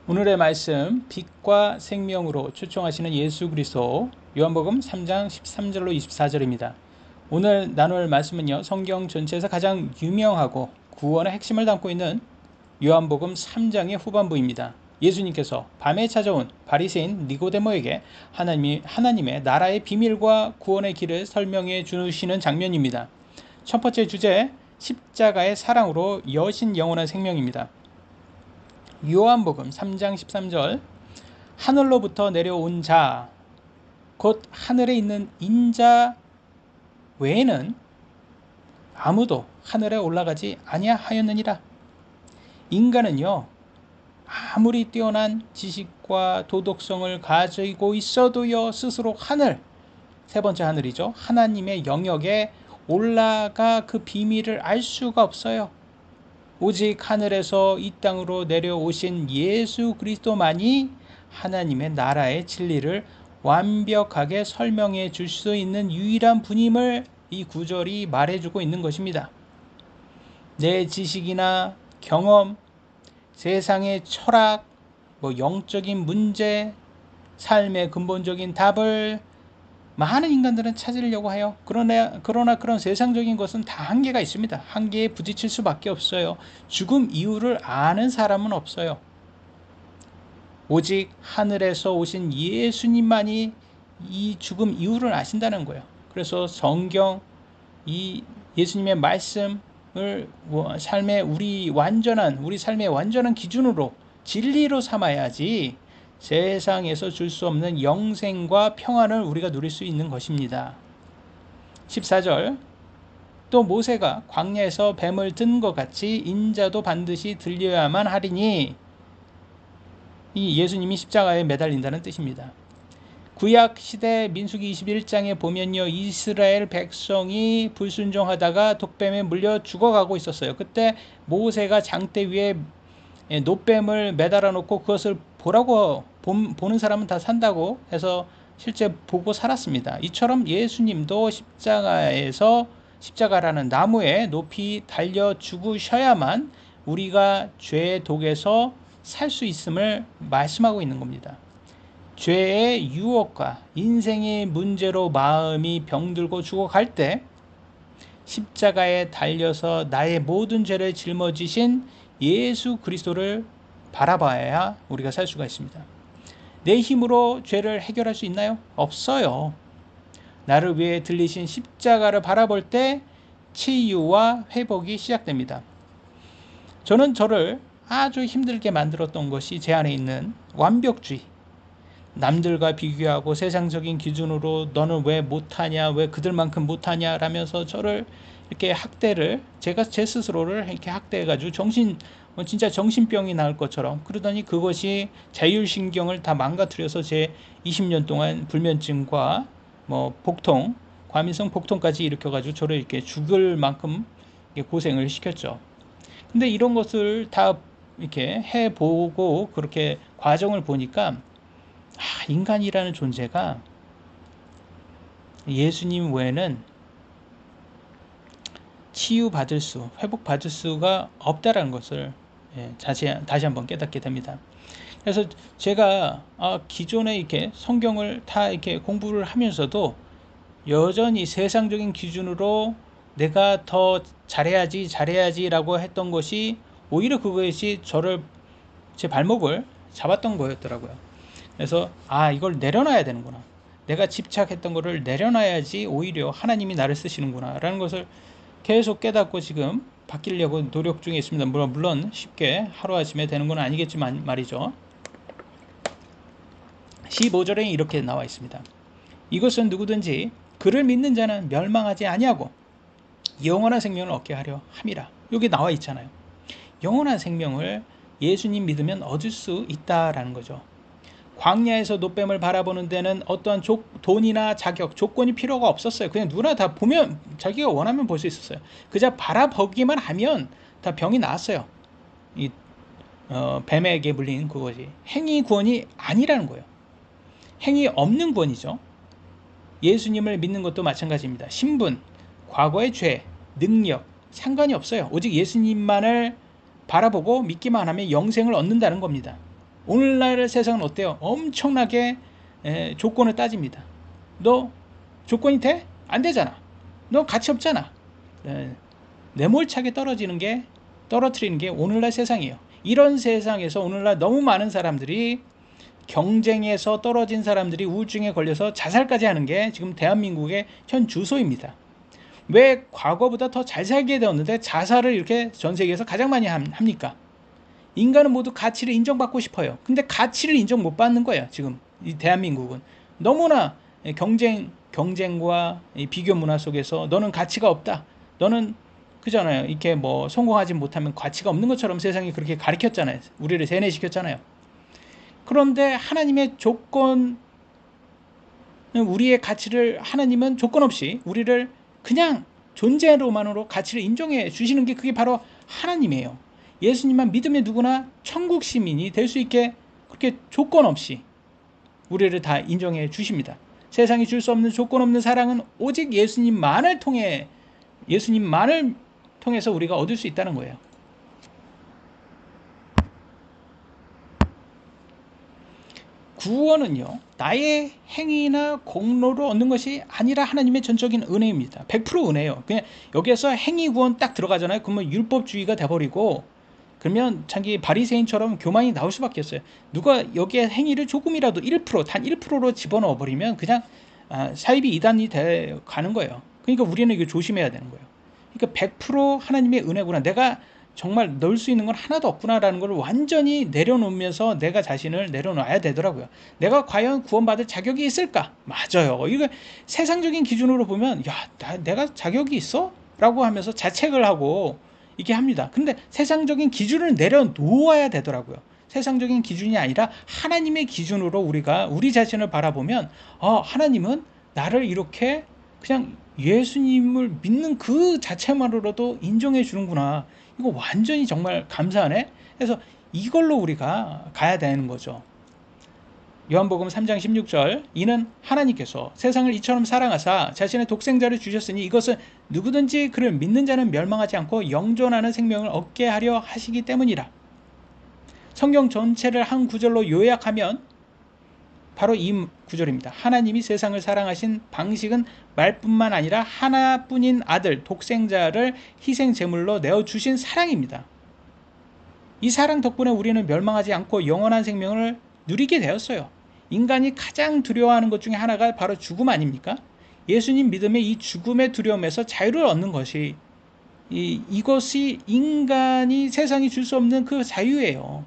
오늘의 말씀 빛과 생명으로 초청하시는 예수 그리스도 요한복음 3장 13절로 24절입니다. 오늘 나눌 말씀은요, 성경 전체에서 가장 유명하고 구원의 핵심을 담고 있는 요한복음 3장의 후반부입니다. 예수님께서 밤에 찾아온 바리새인 니고데모에게 하나님의 나라의 비밀과 구원의 길을 설명해 주시는 장면입니다. 첫 번째 주제, 십자가의 사랑으로 여신 영원한 생명입니다. 요한복음 3장 13절, 하늘로부터 내려온 자, 곧 하늘에 있는 인자 외에는 아무도 하늘에 올라가지 아니하였느니라. 인간은요, 아무리 뛰어난 지식과 도덕성을 가지고 있어도요, 스스로 세 번째 하늘이죠, 하나님의 영역에 올라가 그 비밀을 알 수가 없어요. 오직 하늘에서 이 땅으로 내려오신 예수 그리스도만이 하나님의 나라의 진리를 완벽하게 설명해 줄 수 있는 유일한 분임을 이 구절이 말해주고 있는 것입니다. 내 지식이나 경험, 세상의 철학, 영적인 문제, 삶의 근본적인 답을 많은 인간들은 찾으려고 해요. 그러나 그런 세상적인 것은 다 한계가 있습니다. 한계에 부딪힐 수밖에 없어요. 죽음 이유를 아는 사람은 없어요. 오직 하늘에서 오신 예수님만이 이 죽음 이유를 아신다는 거예요. 그래서 성경, 이 예수님의 말씀을 우리 삶의 완전한 기준으로, 진리로 삼아야지 세상에서 줄 수 없는 영생과 평안을 우리가 누릴 수 있는 것입니다. 14절, 또 모세가 광야에서 뱀을 든 것 같이 인자도 반드시 들려야만 하리니, 이 예수님이 십자가에 매달린다는 뜻입니다. 구약 시대 민수기 21장에 보면요, 이스라엘 백성이 불순종하다가 독뱀에 물려 죽어가고 있었어요. 그때 모세가 장대 위에 노뱀을 매달아 놓고 그것을 보는 사람은 다 산다고 해서 실제 보고 살았습니다. 이처럼 예수님도 십자가라는 나무에 높이 달려 죽으셔야만 우리가 죄의 독에서 살 수 있음을 말씀하고 있는 겁니다. 죄의 유혹과 인생의 문제로 마음이 병들고 죽어갈 때 십자가에 달려서 나의 모든 죄를 짊어지신 예수 그리스도를 바라봐야 우리가 살 수가 있습니다. 내 힘으로 죄를 해결할 수 있나요? 없어요. 나를 위해 들리신 십자가를 바라볼 때 치유와 회복이 시작됩니다. 저는 저를 아주 힘들게 만들었던 것이 제 안에 있는 완벽주의, 남들과 비교하고 세상적인 기준으로 너는 왜 못하냐, 왜 그들만큼 못하냐 라면서 저를 이렇게 제가 제 스스로를 이렇게 학대해가지고 진짜 정신병이 나을 것처럼, 그러더니 그것이 자율신경을 다 망가뜨려서 제 20년 동안 불면증과 복통, 과민성 복통까지 일으켜가지고 저를 이렇게 죽을 만큼 고생을 시켰죠. 근데 이런 것을 다 이렇게 해보고 그렇게 과정을 보니까 인간이라는 존재가 예수님 외에는 치유받을 수, 회복받을 수가 없다라는 것을 다시 한번 깨닫게 됩니다. 그래서 제가 기존에 이렇게 성경을 다 이렇게 공부를 하면서도 여전히 세상적인 기준으로 내가 더 잘해야지라고 했던 것이 오히려 그것이 제 발목을 잡았던 거였더라고요. 그래서 이걸 내려놔야 되는구나. 내가 집착했던 거를 내려놔야지 오히려 하나님이 나를 쓰시는구나 라는 것을 계속 깨닫고 지금 바뀌려고 노력 중에 있습니다. 물론 쉽게 하루아침에 되는 건 아니겠지만 말이죠. 15절에 이렇게 나와 있습니다. 이것은 누구든지 그를 믿는 자는 멸망하지 아니하고 영원한 생명을 얻게 하려 함이라. 여기 나와 있잖아요. 영원한 생명을 예수님 믿으면 얻을 수 있다라는 거죠. 광야에서 노뱀을 바라보는 데는 어떠한 돈이나 자격, 조건이 필요가 없었어요. 그냥 누구나 다 보면 자기가 원하면 볼 수 있었어요. 그저 바라보기만 하면 다 병이 나았어요. 뱀에게 물린 그것이 행위 구원이 아니라는 거예요. 행위 없는 구원이죠. 예수님을 믿는 것도 마찬가지입니다. 신분, 과거의 죄, 능력 상관이 없어요. 오직 예수님만을 바라보고 믿기만 하면 영생을 얻는다는 겁니다. 오늘날 세상은 어때요? 엄청나게 조건을 따집니다. 너 조건이 돼? 안 되잖아. 너 가치 없잖아. 내몰차게 떨어뜨리는 게 오늘날 세상이에요. 이런 세상에서 오늘날 너무 많은 사람들이 경쟁에서 떨어진 사람들이 우울증에 걸려서 자살까지 하는 게 지금 대한민국의 현 주소입니다. 왜 과거보다 더 잘 살게 되었는데 자살을 이렇게 전 세계에서 가장 많이 합니까? 인간은 모두 가치를 인정받고 싶어요. 근데 가치를 인정 못 받는 거예요. 지금 이 대한민국은 너무나 경쟁과 비교 문화 속에서 너는 가치가 없다. 너는 그잖아요. 이렇게 뭐 성공하지 못하면 가치가 없는 것처럼 세상이 그렇게 가르쳤잖아요. 우리를 세뇌시켰잖아요. 그런데 하나님의 조건, 우리의 가치를 하나님은 조건 없이 우리를 그냥 존재로만으로 가치를 인정해 주시는 게 그게 바로 하나님이에요. 예수님만 믿으면 누구나 천국 시민이 될 수 있게 그렇게 조건 없이 우리를 다 인정해 주십니다. 세상이 줄 수 없는 조건 없는 사랑은 오직 예수님만을 통해서 우리가 얻을 수 있다는 거예요. 구원은요, 나의 행위나 공로로 얻는 것이 아니라 하나님의 전적인 은혜입니다. 100% 은혜예요. 그냥 여기에서 행위 구원 딱 들어가잖아요. 그러면 율법주의가 돼버리고, 그러면 자기 바리새인처럼 교만이 나올 수밖에 없어요. 누가 여기에 행위를 조금이라도 1%, 단 1%로 집어넣어 버리면 그냥 사이비 이단이 돼 가는 거예요. 그러니까 우리는 이거 조심해야 되는 거예요. 그러니까 100% 하나님의 은혜구나. 내가 정말 넣을 수 있는 건 하나도 없구나라는 걸 완전히 내려놓으면서 내가 자신을 내려놔야 되더라고요. 내가 과연 구원받을 자격이 있을까? 맞아요. 이거 세상적인 기준으로 보면 내가 자격이 있어? 라고 하면서 자책을 하고 이렇게 합니다. 근데 세상적인 기준을 내려놓아야 되더라고요. 세상적인 기준이 아니라 하나님의 기준으로 우리가 우리 자신을 바라보면 하나님은 나를 이렇게 그냥 예수님을 믿는 그 자체만으로도 인정해 주는구나. 이거 완전히 정말 감사하네. 그래서 이걸로 우리가 가야 되는 거죠. 요한복음 3장 16절, 이는 하나님께서 세상을 이처럼 사랑하사 자신의 독생자를 주셨으니 이것은 누구든지 그를 믿는 자는 멸망하지 않고 영존하는 생명을 얻게 하려 하시기 때문이라. 성경 전체를 한 구절로 요약하면 바로 이 구절입니다. 하나님이 세상을 사랑하신 방식은 말뿐만 아니라 하나뿐인 아들, 독생자를 희생 제물로 내어주신 사랑입니다. 이 사랑 덕분에 우리는 멸망하지 않고 영원한 생명을 누리게 되었어요. 인간이 가장 두려워하는 것 중에 하나가 바로 죽음 아닙니까? 예수님 믿음의 이 죽음의 두려움에서 자유를 얻는 것이 이것이 인간이 세상이 줄 수 없는 그 자유예요.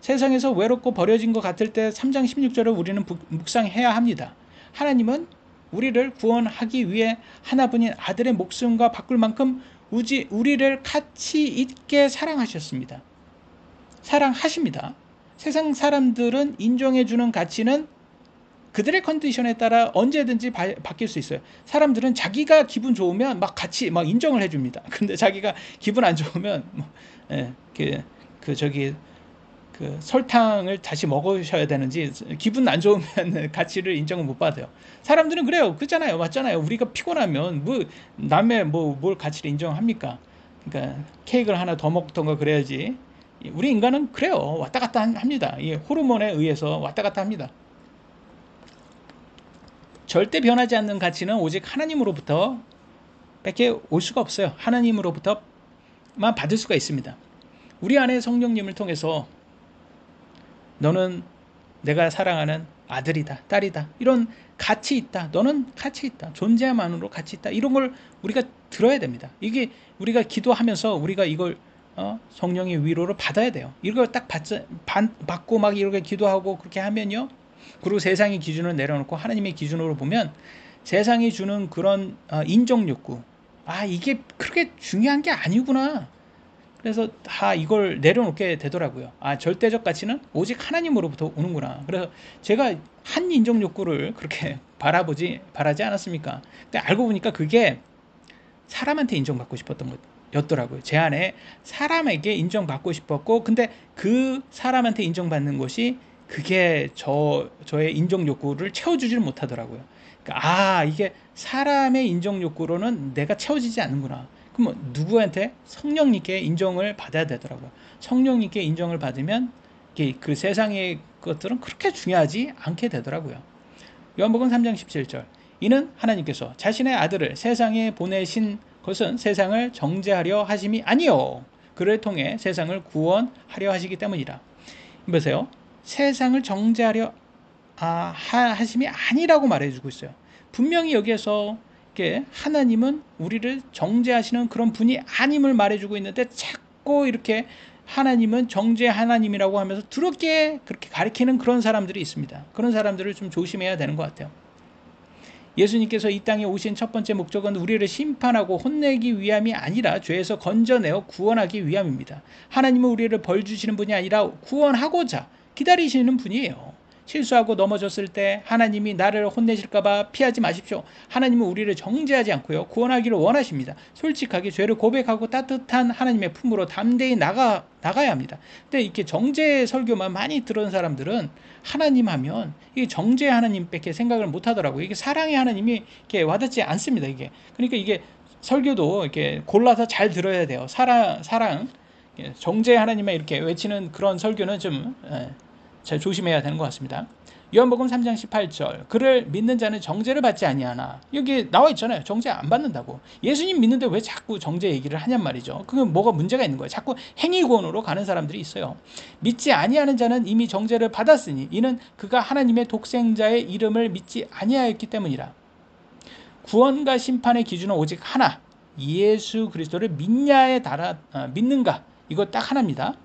세상에서 외롭고 버려진 것 같을 때 3장 16절을 우리는 묵상해야 합니다. 하나님은 우리를 구원하기 위해 하나뿐인 아들의 목숨과 바꿀 만큼 우리를 가치 있게 사랑하셨습니다. 사랑하십니다. 세상 사람들은 인정해주는 가치는 그들의 컨디션에 따라 언제든지 바뀔 수 있어요. 사람들은 자기가 기분 좋으면 막 같이 막 인정을 해줍니다. 근데 자기가 기분 안 좋으면 그 설탕을 다시 먹으셔야 되는지 기분 안 좋으면 가치를 인정을 못 받아요. 사람들은 그래요. 그렇잖아요. 맞잖아요. 우리가 피곤하면 남의 뭘 가치를 인정합니까? 그러니까 케이크를 하나 더 먹던가 그래야지. 우리 인간은 그래요. 왔다 갔다 합니다. 이 호르몬에 의해서 왔다 갔다 합니다. 절대 변하지 않는 가치는 오직 하나님으로부터 밖에 올 수가 없어요. 하나님으로부터만 받을 수가 있습니다. 우리 안에 성령님을 통해서 너는 내가 사랑하는 아들이다, 딸이다. 이런 가치 있다. 너는 가치 있다. 존재만으로 가치 있다. 이런 걸 우리가 들어야 됩니다. 이게 우리가 기도하면서 우리가 이걸 성령의 위로를 받아야 돼요. 이걸 딱 받고 막 이렇게 기도하고 그렇게 하면요. 그리고 세상의 기준을 내려놓고 하나님의 기준으로 보면 세상이 주는 그런 인정 욕구, 이게 그렇게 중요한 게 아니구나. 그래서 다 이걸 내려놓게 되더라고요. 절대적 가치는 오직 하나님으로부터 오는구나. 그래서 제가 한 인정 욕구를 그렇게 바라지 않았습니까? 근데 알고 보니까 그게 사람한테 인정받고 싶었던 것이었더라고요. 제 안에 사람에게 인정받고 싶었고, 근데 그 사람한테 인정받는 것이 그게 저의 인정 욕구를 채워주지를 못하더라고요. 그러니까 이게 사람의 인정 욕구로는 내가 채워지지 않는구나. 그럼 누구한테? 성령님께 인정을 받아야 되더라고요. 성령님께 인정을 받으면 그 세상의 것들은 그렇게 중요하지 않게 되더라고요. 요한복음 3장 17절. 이는 하나님께서 자신의 아들을 세상에 보내신 것은 세상을 정죄하려 하심이 아니요 그를 통해 세상을 구원하려 하시기 때문이라. 보세요. 세상을 정죄하려 하심이 아니라고 말해주고 있어요. 분명히 여기에서 하나님은 우리를 정죄하시는 그런 분이 아님을 말해주고 있는데 자꾸 이렇게 하나님은 정죄 하나님이라고 하면서 더럽게 그렇게 가리키는 그런 사람들이 있습니다. 그런 사람들을 좀 조심해야 되는 것 같아요. 예수님께서 이 땅에 오신 첫 번째 목적은 우리를 심판하고 혼내기 위함이 아니라 죄에서 건져내어 구원하기 위함입니다. 하나님은 우리를 벌 주시는 분이 아니라 구원하고자 기다리시는 분이에요. 실수하고 넘어졌을 때 하나님이 나를 혼내실까봐 피하지 마십시오. 하나님은 우리를 정죄하지 않고요. 구원하기를 원하십니다. 솔직하게 죄를 고백하고 따뜻한 하나님의 품으로 담대히 나가야 합니다. 근데 이렇게 정죄 설교만 많이 들은 사람들은 하나님 하면 이게 정죄 하나님밖에 생각을 못 하더라고요. 이게 사랑의 하나님이 이렇게 와닿지 않습니다. 그러니까 이게 설교도 이렇게 골라서 잘 들어야 돼요. 사랑, 정죄 하나님만 이렇게 외치는 그런 설교는 좀 잘 조심해야 되는 것 같습니다. 요한복음 3장 18절. 그를 믿는 자는 정죄를 받지 아니하나. 여기 나와 있잖아요. 정죄 안 받는다고. 예수님 믿는데 왜 자꾸 정죄 얘기를 하냔 말이죠. 그건 뭐가 문제가 있는 거예요. 자꾸 행위구원으로 가는 사람들이 있어요. 믿지 아니하는 자는 이미 정죄를 받았으니 이는 그가 하나님의 독생자의 이름을 믿지 아니하였기 때문이라. 구원과 심판의 기준은 오직 하나. 예수 그리스도를 믿는가. 이거 딱 하나입니다.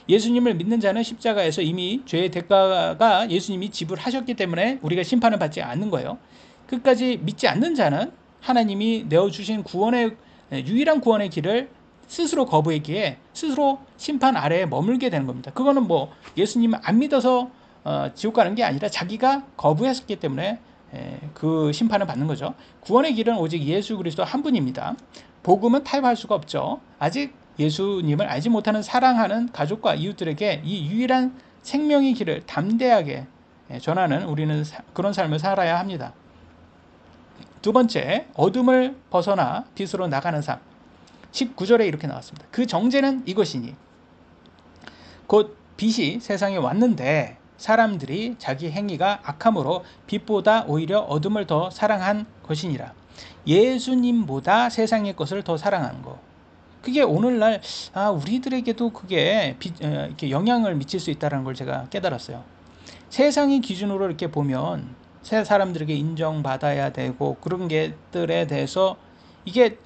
예수님을 믿는 자는 십자가에서 이미 죄의 대가가 예수님이 지불하셨기 때문에 우리가 심판을 받지 않는 거예요. 끝까지 믿지 않는 자는 하나님이 내어주신 구원의 유일한 구원의 길을 스스로 거부했기에 스스로 심판 아래에 머물게 되는 겁니다. 그거는 뭐 예수님을 안 믿어서 지옥 가는 게 아니라 자기가 거부했기 때문에 그 심판을 받는 거죠. 구원의 길은 오직 예수 그리스도 한 분입니다. 복음은 타협할 수가 없죠. 아직 예수님을 알지 못하는 사랑하는 가족과 이웃들에게 이 유일한 생명의 길을 담대하게 전하는 우리는 그런 삶을 살아야 합니다. 두 번째, 어둠을 벗어나 빛으로 나가는 삶. 19절에 이렇게 나왔습니다. 그 정죄는 이것이니 곧 빛이 세상에 왔는데 사람들이 자기 행위가 악함으로 빛보다 오히려 어둠을 더 사랑한 것이니라. 예수님보다 세상의 것을 더 사랑하는 것. 그게 오늘날 우리들에게도 그게 이렇게 영향을 미칠 수 있다는 걸 제가 깨달았어요. 세상의 기준으로 이렇게 보면 새 사람들에게 인정받아야 되고 그런 것들에 대해서 이걸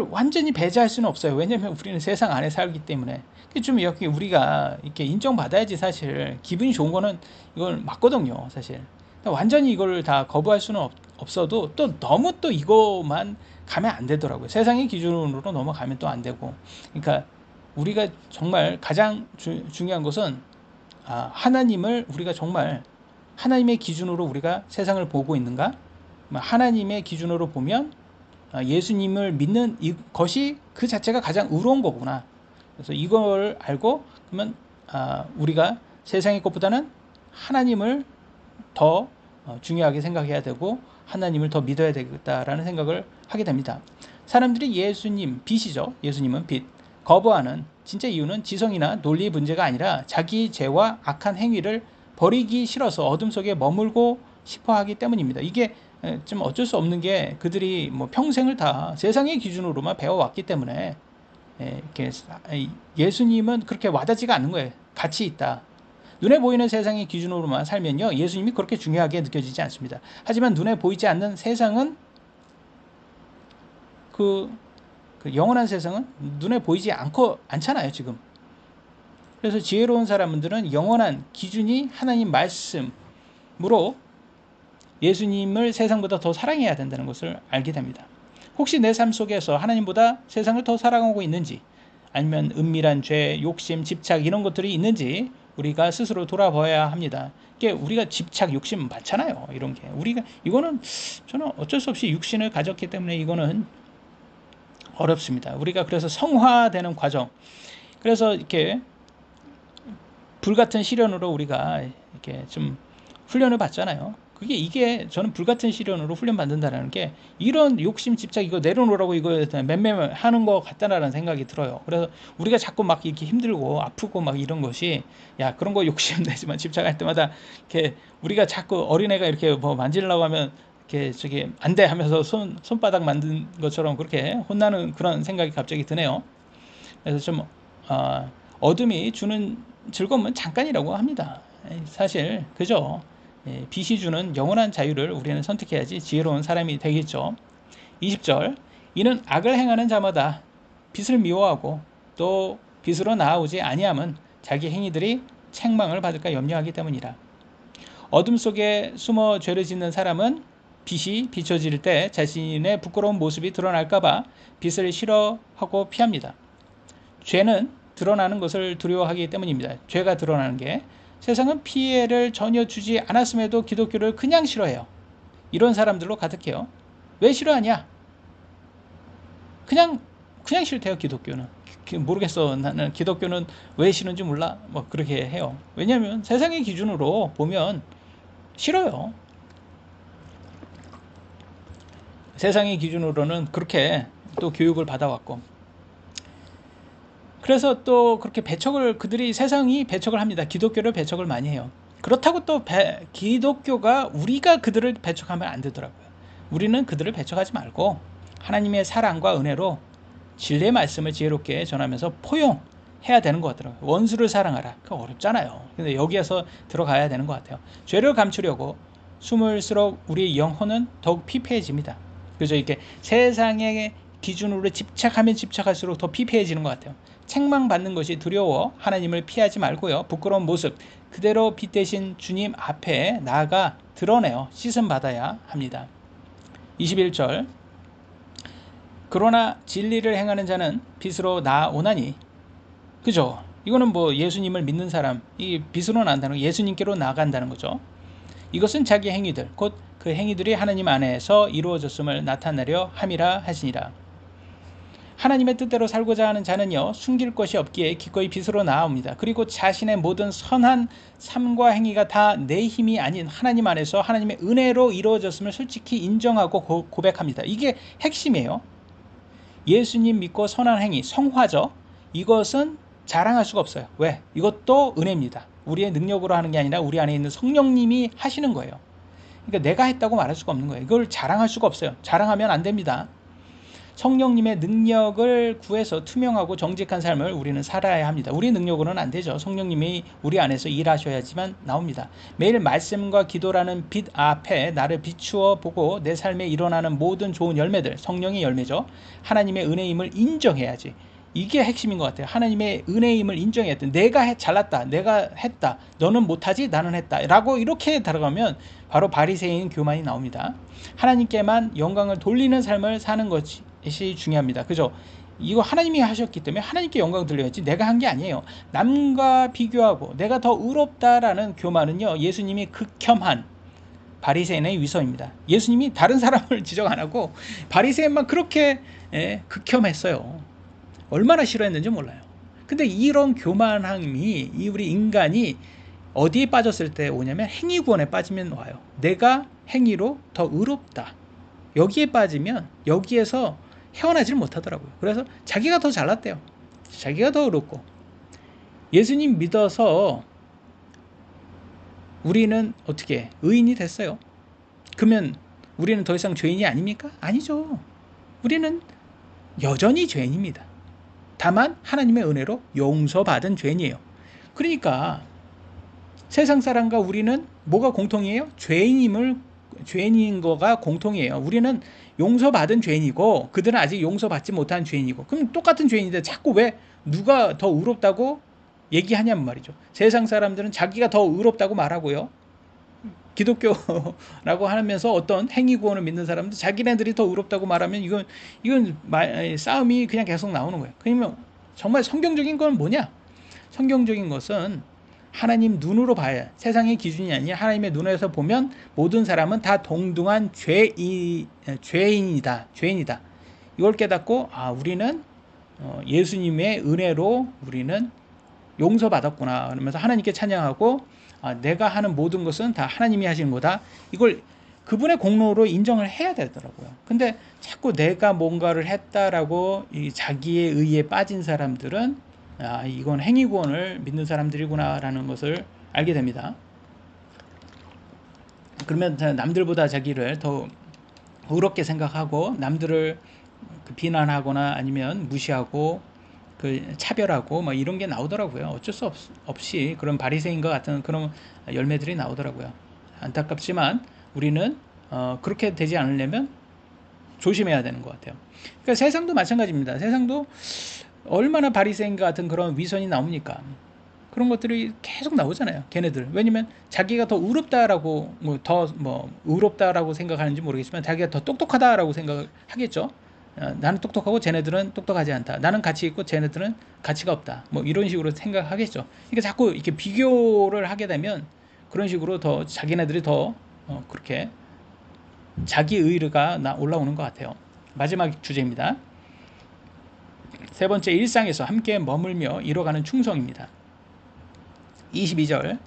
완전히 배제할 수는 없어요. 왜냐하면 우리는 세상 안에 살기 때문에 좀 이렇게 우리가 이렇게 인정받아야지 사실 기분이 좋은 거는 이걸 맞거든요. 사실 완전히 이걸 다 거부할 수는 없어도 또 너무 또 이거만 가면 안 되더라고요. 세상의 기준으로 넘어가면 또 안 되고. 그러니까 우리가 정말 가장 중요한 것은 하나님을 우리가 정말 하나님의 기준으로 우리가 세상을 보고 있는가? 하나님의 기준으로 보면 예수님을 믿는 것이 그 자체가 가장 의로운 거구나. 그래서 이걸 알고 그러면 우리가 세상의 것보다는 하나님을 더 중요하게 생각해야 되고 하나님을 더 믿어야 되겠다라는 생각을 하게 됩니다. 사람들이 예수님, 빛이죠. 예수님은 빛. 거부하는 진짜 이유는 지성이나 논리 문제가 아니라 자기 죄와 악한 행위를 버리기 싫어서 어둠 속에 머물고 싶어 하기 때문입니다. 이게 좀 어쩔 수 없는 게 그들이 뭐 평생을 다 세상의 기준으로만 배워왔기 때문에 예수님은 그렇게 와닿지가 않는 거예요. 가치 있다. 눈에 보이는 세상의 기준으로만 살면요, 예수님이 그렇게 중요하게 느껴지지 않습니다. 하지만 눈에 보이지 않는 세상은 그 영원한 세상은 눈에 보이지 않잖아요, 지금. 그래서 지혜로운 사람들은 영원한 기준이 하나님 말씀으로 예수님을 세상보다 더 사랑해야 된다는 것을 알게 됩니다. 혹시 내 삶 속에서 하나님보다 세상을 더 사랑하고 있는지, 아니면 은밀한 죄, 욕심, 집착 이런 것들이 있는지 우리가 스스로 돌아봐야 합니다. 우리가 집착, 욕심 많잖아요. 이런 게 이거는 저는 어쩔 수 없이 육신을 가졌기 때문에 이거는 어렵습니다. 우리가 그래서 성화되는 과정, 그래서 이렇게 불같은 시련으로 우리가 이렇게 좀 훈련을 받잖아요. 이게 저는 불같은 시련으로 훈련받는다는 게 이런 욕심 집착 이거 내려놓으라고 이거 맴매 하는 것 같다라는 생각이 들어요. 그래서 우리가 자꾸 막 이렇게 힘들고 아프고 막 이런 것이 야 그런 거 욕심 내지만 집착할 때마다 이렇게 우리가 자꾸 어린애가 이렇게 뭐 만지려고 하면 이렇게 저기 안 돼 하면서 손바닥 만든 것처럼 그렇게 혼나는 그런 생각이 갑자기 드네요. 그래서 좀 어둠이 주는 즐거움은 잠깐이라고 합니다. 사실 그죠? 빛이 주는 영원한 자유를 우리는 선택해야지 지혜로운 사람이 되겠죠. 20절 이는 악을 행하는 자마다 빛을 미워하고 또 빛으로 나아오지 아니함은 자기 행위들이 책망을 받을까 염려하기 때문이라. 어둠 속에 숨어 죄를 짓는 사람은 빛이 비춰질 때 자신의 부끄러운 모습이 드러날까봐 빛을 싫어하고 피합니다. 죄는 드러나는 것을 두려워하기 때문입니다. 죄가 드러나는 게 세상은 피해를 전혀 주지 않았음에도 기독교를 그냥 싫어해요. 이런 사람들로 가득해요. 왜 싫어하냐? 그냥 싫대요. 기독교는. 모르겠어. 나는 기독교는 왜 싫은지 몰라. 뭐 그렇게 해요. 왜냐하면 세상의 기준으로 보면 싫어요. 세상의 기준으로는 그렇게 또 교육을 받아왔고 그래서 또 그렇게 그들이 세상이 배척을 합니다. 기독교를 배척을 많이 해요. 그렇다고 또 기독교가 우리가 그들을 배척하면 안 되더라고요. 우리는 그들을 배척하지 말고 하나님의 사랑과 은혜로 진리의 말씀을 지혜롭게 전하면서 포용해야 되는 것 같더라고요. 원수를 사랑하라. 그거 어렵잖아요. 근데 여기에서 들어가야 되는 것 같아요. 죄를 감추려고 숨을수록 우리의 영혼은 더욱 피폐해집니다. 그래서 이렇게 세상의 기준으로 집착하면 집착할수록 더 피폐해지는 것 같아요. 책망받는 것이 두려워 하나님을 피하지 말고요. 부끄러운 모습 그대로 빛 대신 주님 앞에 나아가 드러내어 씻음 받아야 합니다. 21절 그러나 진리를 행하는 자는 빛으로 나아오나니 그죠? 이거는 뭐 예수님을 믿는 사람 이 빛으로 나간다는 거 예수님께로 나간다는 거죠. 이것은 자기 행위들 곧 그 행위들이 하나님 안에서 이루어졌음을 나타내려 함이라 하시니라. 하나님의 뜻대로 살고자 하는 자는요 숨길 것이 없기에 기꺼이 빛으로 나아옵니다. 그리고 자신의 모든 선한 삶과 행위가 다 내 힘이 아닌 하나님 안에서 하나님의 은혜로 이루어졌음을 솔직히 인정하고 고백합니다. 이게 핵심이에요. 예수님 믿고 선한 행위 성화죠. 이것은 자랑할 수가 없어요. 왜? 이것도 은혜입니다. 우리의 능력으로 하는 게 아니라 우리 안에 있는 성령님이 하시는 거예요. 그러니까 내가 했다고 말할 수가 없는 거예요. 이걸 자랑할 수가 없어요. 자랑하면 안 됩니다. 성령님의 능력을 구해서 투명하고 정직한 삶을 우리는 살아야 합니다. 우리 능력으로는 안 되죠. 성령님이 우리 안에서 일하셔야지만 나옵니다. 매일 말씀과 기도라는 빛 앞에 나를 비추어 보고 내 삶에 일어나는 모든 좋은 열매들, 성령의 열매죠. 하나님의 은혜임을 인정해야지. 이게 핵심인 것 같아요. 하나님의 은혜임을 인정해야 돼. 내가 잘났다. 내가 했다. 너는 못하지? 나는 했다. 라고 이렇게 들어가면 바로 바리새인 교만이 나옵니다. 하나님께만 영광을 돌리는 삶을 사는 것이 중요합니다. 그죠? 이거 하나님이 하셨기 때문에 하나님께 영광을 돌려야지 내가 한 게 아니에요. 남과 비교하고 내가 더 의롭다라는 교만은요. 예수님이 극혐한 바리새인의 위선입니다. 예수님이 다른 사람을 지적 안 하고 바리새인만 그렇게 극혐했어요. 얼마나 싫어했는지 몰라요. 근데 이런 교만함이 우리 인간이 어디에 빠졌을 때 오냐면 행위구원에 빠지면 와요. 내가 행위로 더 의롭다. 여기에 빠지면 여기에서 헤어나질 못하더라고요. 그래서 자기가 더 잘났대요. 자기가 더 의롭고. 예수님 믿어서 우리는 어떻게 의인이 됐어요. 그러면 우리는 더 이상 죄인이 아닙니까? 아니죠. 우리는 여전히 죄인입니다. 다만 하나님의 은혜로 용서받은 죄인이에요. 그러니까 세상 사람과 우리는 뭐가 공통이에요? 죄인인 거가 공통이에요. 우리는 용서받은 죄인이고 그들은 아직 용서받지 못한 죄인이고 그럼 똑같은 죄인인데 자꾸 왜 누가 더 의롭다고 얘기하냐는 말이죠. 세상 사람들은 자기가 더 의롭다고 말하고요. 기독교라고 하면서 어떤 행위구원을 믿는 사람들 자기네들이 더 의롭다고 말하면 이건 싸움이 그냥 계속 나오는 거예요. 그러면 정말 성경적인 건 뭐냐? 성경적인 것은 하나님 눈으로 봐야 세상의 기준이 아니라 하나님의 눈에서 보면 모든 사람은 다 동등한 죄인이다. 이걸 깨닫고 우리는 예수님의 은혜로 우리는 용서받았구나 그러면서 하나님께 찬양하고 내가 하는 모든 것은 다 하나님이 하시는 거다. 이걸 그분의 공로로 인정을 해야 되더라고요. 근데 자꾸 내가 뭔가를 했다라고 이 자기의 의에 빠진 사람들은 이건 행위구원을 믿는 사람들이구나라는 것을 알게 됩니다. 그러면 남들보다 자기를 더 의롭게 생각하고 남들을 비난하거나 아니면 무시하고 차별하고 뭐 이런 게 나오더라고요. 어쩔 수 없이 그런 바리새인과 같은 그런 열매들이 나오더라고요. 안타깝지만 우리는 그렇게 되지 않으려면 조심해야 되는 것 같아요. 그러니까 세상도 마찬가지입니다. 세상도 얼마나 바리새인과 같은 그런 위선이 나옵니까? 그런 것들이 계속 나오잖아요. 걔네들. 왜냐면 자기가 더 의롭다라고 더 의롭다라고 생각하는지 모르겠지만 자기가 더 똑똑하다라고 생각하겠죠. 나는 똑똑하고 쟤네들은 똑똑하지 않다. 나는 가치 있고 쟤네들은 가치가 없다. 뭐 이런 식으로 생각하겠죠. 그러니까 자꾸 이렇게 비교를 하게 되면 그런 식으로 더 자기네들이 더 그렇게 자기 의의가 올라오는 것 같아요. 마지막 주제입니다. 세 번째, 일상에서 함께 머물며 이뤄가는 충성입니다. 22절,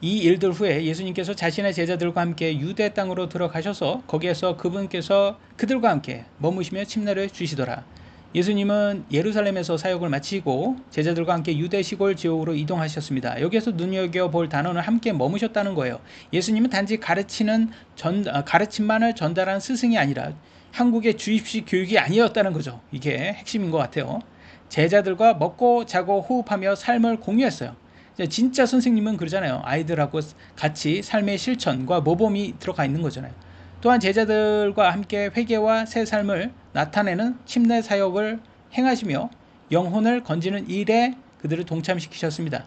이 일들 후에 예수님께서 자신의 제자들과 함께 유대 땅으로 들어가셔서 거기에서 그분께서 그들과 함께 머무시며 침례를 주시더라. 예수님은 예루살렘에서 사역을 마치고 제자들과 함께 유대 시골 지역으로 이동하셨습니다. 여기에서 눈여겨볼 단어는 함께 머무셨다는 거예요. 예수님은 단지 가르침만을 전달한 스승이 아니라 한국의 주입식 교육이 아니었다는 거죠. 이게 핵심인 것 같아요. 제자들과 먹고 자고 호흡하며 삶을 공유했어요. 진짜 선생님은 그러잖아요. 아이들하고 같이 삶의 실천과 모범이 들어가 있는 거잖아요. 또한 제자들과 함께 회개와 새 삶을 나타내는 침례 사역을 행하시며 영혼을 건지는 일에 그들을 동참시키셨습니다.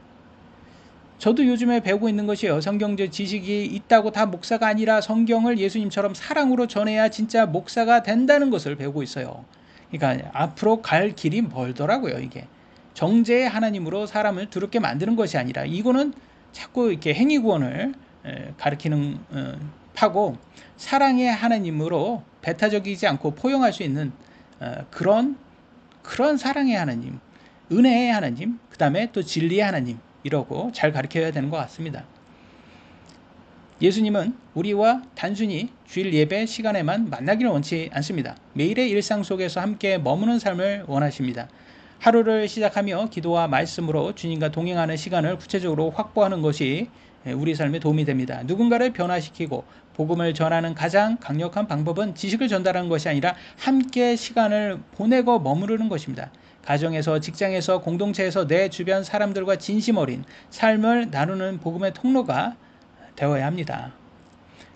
저도 요즘에 배우고 있는 것이요. 성경적 지식이 있다고 다 목사가 아니라 성경을 예수님처럼 사랑으로 전해야 진짜 목사가 된다는 것을 배우고 있어요. 그러니까 앞으로 갈 길이 멀더라고요, 이게. 정죄의 하나님으로 사람을 두렵게 만드는 것이 아니라 이거는 자꾸 이렇게 행위구원을 가리키는 파고 사랑의 하나님으로 배타적이지 않고 포용할 수 있는 그런 사랑의 하나님, 은혜의 하나님, 그 다음에 또 진리의 하나님 이러고 잘 가르쳐야 되는 것 같습니다. 예수님은 우리와 단순히 주일 예배 시간에만 만나기를 원치 않습니다. 매일의 일상 속에서 함께 머무는 삶을 원하십니다. 하루를 시작하며 기도와 말씀으로 주님과 동행하는 시간을 구체적으로 확보하는 것이 우리 삶에 도움이 됩니다. 누군가를 변화시키고 복음을 전하는 가장 강력한 방법은 지식을 전달하는 것이 아니라 함께 시간을 보내고 머무르는 것입니다. 가정에서, 직장에서, 공동체에서 내 주변 사람들과 진심 어린 삶을 나누는 복음의 통로가 되어야 합니다.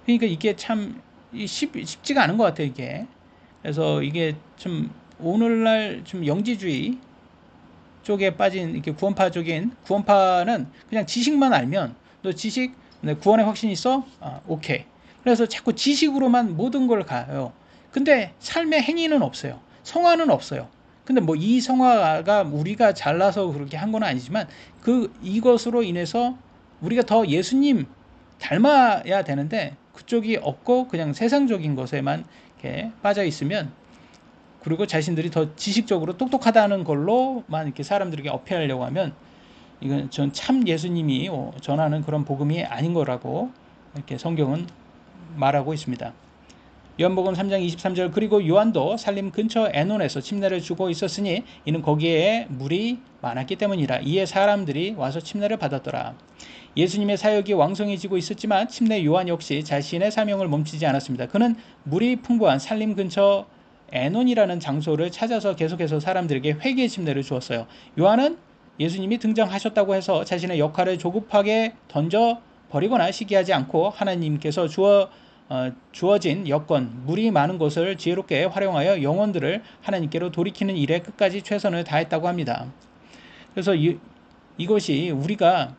그러니까 이게 참 쉽지가 않은 것 같아요, 이게. 그래서 이게 좀 오늘날 좀 영지주의 쪽에 빠진 이렇게 구원파는 그냥 지식만 알면 너 지식 구원의 확신이 있어? 오케이. 그래서 자꾸 지식으로만 모든 걸 가요. 근데 삶의 행위는 없어요. 성화는 없어요. 근데 뭐 이 성화가 우리가 잘나서 그렇게 한 건 아니지만 이것으로 인해서 우리가 더 예수님 닮아야 되는데 그쪽이 없고 그냥 세상적인 것에만 이렇게 빠져 있으면 그리고 자신들이 더 지식적으로 똑똑하다는 걸로만 이렇게 사람들에게 어필하려고 하면 이건 전 참 예수님이 전하는 그런 복음이 아닌 거라고 이렇게 성경은 말하고 있습니다. 요한복음 3장 23절 그리고 요한도 살림 근처 에논에서 침례를 주고 있었으니 이는 거기에 물이 많았기 때문이라. 이에 사람들이 와서 침례를 받았더라. 예수님의 사역이 왕성해지고 있었지만 침례 요한 역시 자신의 사명을 멈추지 않았습니다. 그는 물이 풍부한 살림 근처 에논이라는 장소를 찾아서 계속해서 사람들에게 회개의 침례를 주었어요. 요한은 예수님이 등장하셨다고 해서 자신의 역할을 조급하게 던져버리거나 시기하지 않고 하나님께서 주어진 여건, 물이 많은 곳을 지혜롭게 활용하여 영혼들을 하나님께로 돌이키는 일에 끝까지 최선을 다했다고 합니다. 그래서 이것이 우리가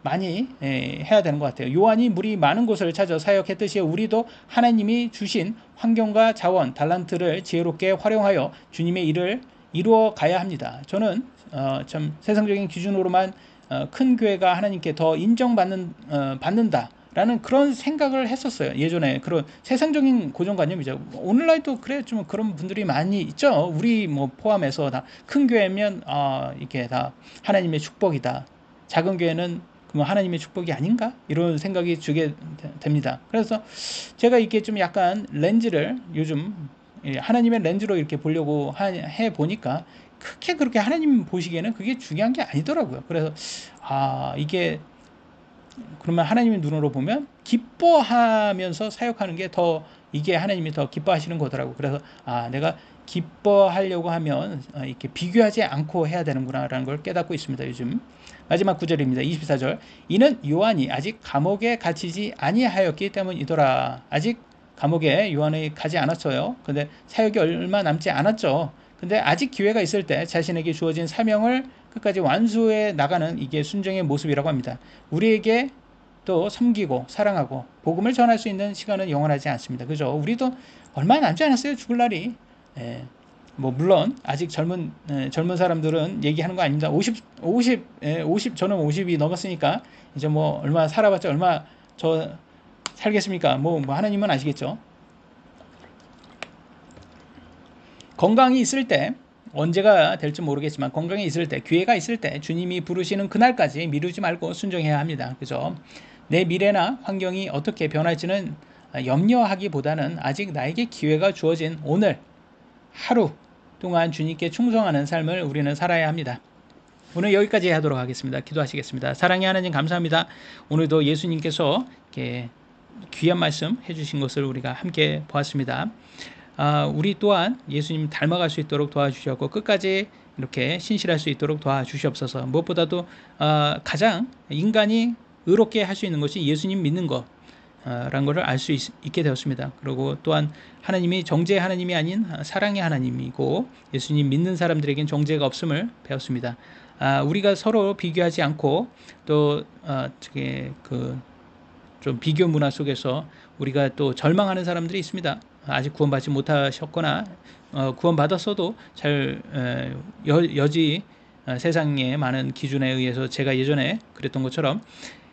많이 해야 되는 것 같아요. 요한이 물이 많은 곳을 찾아 사역했듯이 우리도 하나님이 주신 환경과 자원, 달란트를 지혜롭게 활용하여 주님의 일을 이루어 가야 합니다. 저는 참 세상적인 기준으로만 큰 교회가 하나님께 더 받는다라는 그런 생각을 했었어요. 예전에 그런 세상적인 고정관념이죠. 오늘날도 그래 좀 그런 분들이 많이 있죠. 우리 뭐 포함해서 다 큰 교회면 이게 다 하나님의 축복이다. 작은 교회는 그럼 하나님의 축복이 아닌가? 이런 생각이 주게 됩니다. 그래서 제가 이렇게 좀 약간 렌즈를 요즘 하나님의 렌즈로 이렇게 보려고 해 보니까 그렇게 하나님 보시기에는 그게 중요한 게 아니더라고요. 그래서 이게 그러면 하나님의 눈으로 보면 기뻐하면서 사역하는 게 더 이게 하나님이 더 기뻐하시는 거더라고. 그래서 내가 기뻐하려고 하면 이렇게 비교하지 않고 해야 되는구나라는 걸 깨닫고 있습니다. 요즘 마지막 구절입니다. 24절. 이는 요한이 아직 감옥에 갇히지 아니하였기 때문이더라. 아직 감옥에 요한이 가지 않았어요. 근데 사역이 얼마 남지 않았죠. 근데 아직 기회가 있을 때 자신에게 주어진 사명을 끝까지 완수해 나가는 이게 순종의 모습이라고 합니다. 우리에게 또 섬기고 사랑하고 복음을 전할 수 있는 시간은 영원하지 않습니다. 그죠? 우리도 얼마 남지 않았어요. 죽을 날이. 물론 아직 젊은 사람들은 얘기하는 거 아닙니다. 50 저는 50이 넘었으니까 이제 뭐 얼마 살아봤자 얼마 저 살겠습니까? 뭐 하나님은 아시겠죠. 건강이 있을 때 언제가 될지 모르겠지만 건강이 있을 때 기회가 있을 때 주님이 부르시는 그날까지 미루지 말고 순종해야 합니다. 그죠? 내 미래나 환경이 어떻게 변할지는 염려하기보다는 아직 나에게 기회가 주어진 오늘 하루 동안 주님께 충성하는 삶을 우리는 살아야 합니다. 오늘 여기까지 하도록 하겠습니다. 기도하시겠습니다. 사랑의 하나님 감사합니다. 오늘도 예수님께서 이렇게 귀한 말씀 해주신 것을 우리가 함께 보았습니다. 우리 또한 예수님 닮아갈 수 있도록 도와주셨고 끝까지 이렇게 신실할 수 있도록 도와주시옵소서. 무엇보다도 가장 인간이 의롭게 할 수 있는 것이 예수님 믿는 것 라는 것을 알 수 있게 되었습니다. 그리고 또한 하나님이 정죄의 하나님이 아닌 사랑의 하나님이고 예수님 믿는 사람들에겐 정죄가 없음을 배웠습니다. 우리가 서로 비교하지 않고 또 좀 비교 문화 속에서 우리가 또 절망하는 사람들이 있습니다. 아직 구원받지 못하셨거나 구원받았어도 잘 여지 세상의 많은 기준에 의해서 제가 예전에 그랬던 것처럼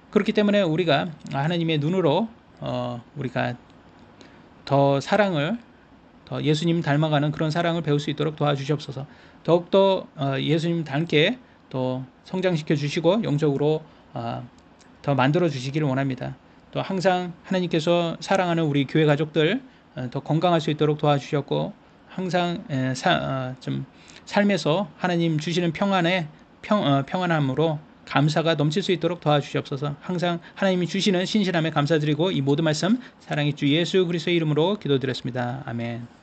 그렇기 때문에 우리가 하나님의 눈으로 우리가 더 사랑을 더 예수님 닮아가는 그런 사랑을 배울 수 있도록 도와주시옵소서. 더욱더 예수님 닮게 또 성장시켜 주시고 영적으로 더 만들어 주시기를 원합니다. 또 항상 하나님께서 사랑하는 우리 교회 가족들 더 건강할 수 있도록 도와주셨고 항상 좀 삶에서 하나님 주시는 평안함으로 감사가 넘칠 수 있도록 도와주시옵소서. 항상 하나님이 주시는 신실함에 감사드리고 이 모든 말씀 사랑의 주 예수 그리스도의 이름으로 기도드렸습니다. 아멘.